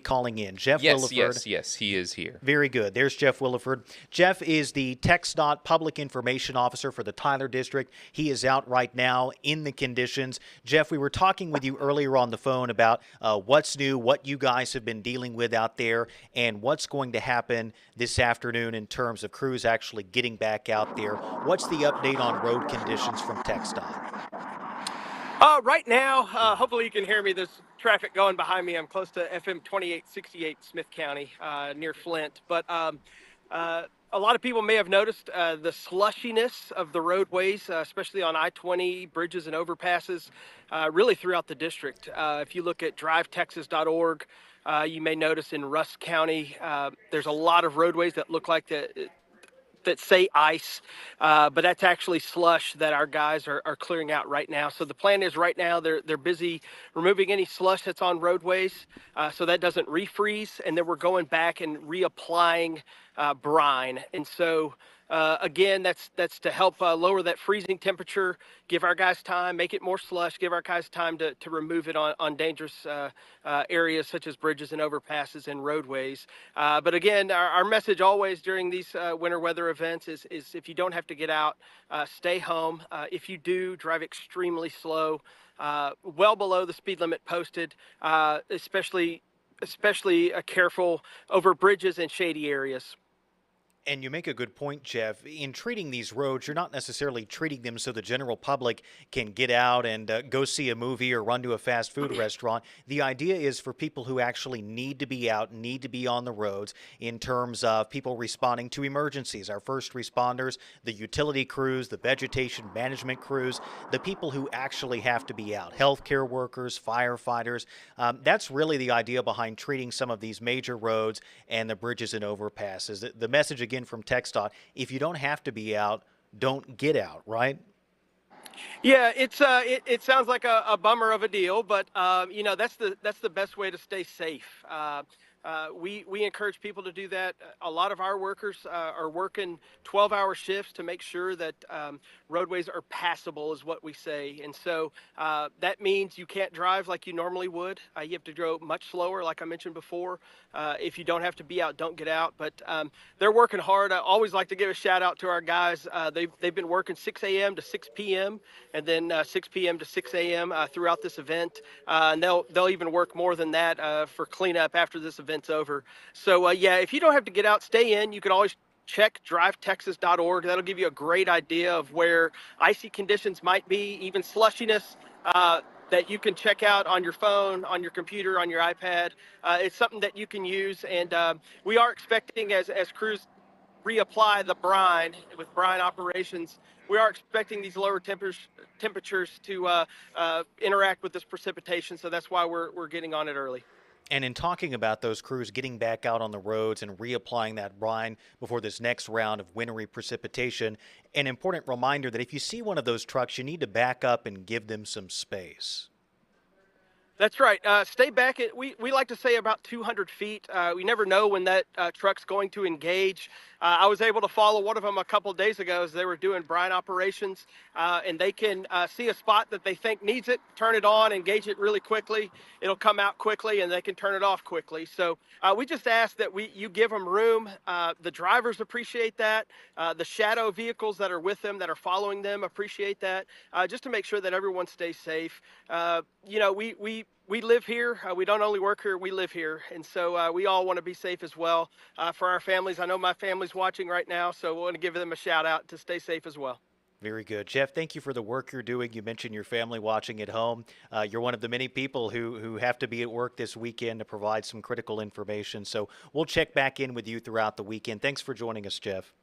calling in. Jeff Yes, Williford. yes, he is here. Very good. There's Jeff Williford. Jeff is the TxDOT Public Information Officer for the Tyler District. He is out right now in the conditions. Jeff, we were talking with you earlier on the phone about what's new, what you guys have been dealing with out there, and what's going to happen this afternoon in terms of crews actually getting back out there. What's the update on road conditions from TxDOT? Right now, hopefully you can hear me. There's traffic going behind me. I'm close to FM 2868 Smith County, near Flint. But a lot of people may have noticed the slushiness of the roadways, especially on I-20, bridges and overpasses, really throughout the district. If you look at drivetexas.org, you may notice in Russ County, there's a lot of roadways that look like that say ice, but that's actually slush that our guys are clearing out right now. So the plan is right now they're busy removing any slush that's on roadways, so that doesn't refreeze, and then we're going back and reapplying brine. And so again, that's to help lower that freezing temperature, give our guys time, make it more slush, give our guys time to remove it on dangerous areas such as bridges and overpasses and roadways. But again, our message always during these winter weather events is if you don't have to get out, stay home. If you do, drive extremely slow, well below the speed limit posted, especially careful over bridges and shady areas. And you make a good point, Jeff. In treating these roads, you're not necessarily treating them so the general public can get out and go see a movie or run to a fast food restaurant. The idea is for people who actually need to be out, need to be on the roads in terms of people responding to emergencies, our first responders, the utility crews, the vegetation management crews, the people who actually have to be out, healthcare workers, firefighters. That's really the idea behind treating some of these major roads and the bridges and overpasses. The message again from TxDOT, if you don't have to be out, don't get out, right? Yeah, it sounds like a bummer of a deal, but you know, that's the best way to stay safe. We encourage people to do that. A lot of our workers are working 12-hour shifts to make sure that roadways are passable, is what we say. And so that means you can't drive like you normally would. You have to go much slower, like I mentioned before. If you don't have to be out, don't get out. But they're working hard. I always like to give a shout out to our guys. They've been working 6 a.m. to 6 p.m. and then 6 p.m. to 6 a.m. Throughout this event. And they'll even work more than that for cleanup after this event's over. So yeah, if you don't have to get out, stay in. You can always check drivetexas.org. That'll give you a great idea of where icy conditions might be, even slushiness that you can check out on your phone, on your computer, on your iPad. It's something that you can use, and we are expecting as crews reapply the brine with brine operations, we are expecting these lower temperatures to interact with this precipitation, so that's why we're getting on it early. And in talking about those crews getting back out on the roads and reapplying that brine before this next round of wintry precipitation, an important reminder that if you see one of those trucks, you need to back up and give them some space. That's right. Stay back. We like to say about 200 feet. We never know when that truck's going to engage. I was able to follow one of them a couple of days ago as they were doing brine operations, and they can see a spot that they think needs it, turn it on, engage it really quickly. It'll come out quickly, and they can turn it off quickly. So we just ask that you give them room. The drivers appreciate that. The shadow vehicles that are with them, that are following them, appreciate that. Just to make sure that everyone stays safe. You know, we live here. We don't only work here, we live here. And so we all want to be safe as well for our families. I know my family's watching right now, so we want to give them a shout out to stay safe as well. Very good. Jeff, thank you for the work you're doing. You mentioned your family watching at home. You're one of the many people who have to be at work this weekend to provide some critical information. So we'll check back in with you throughout the weekend. Thanks for joining us, Jeff.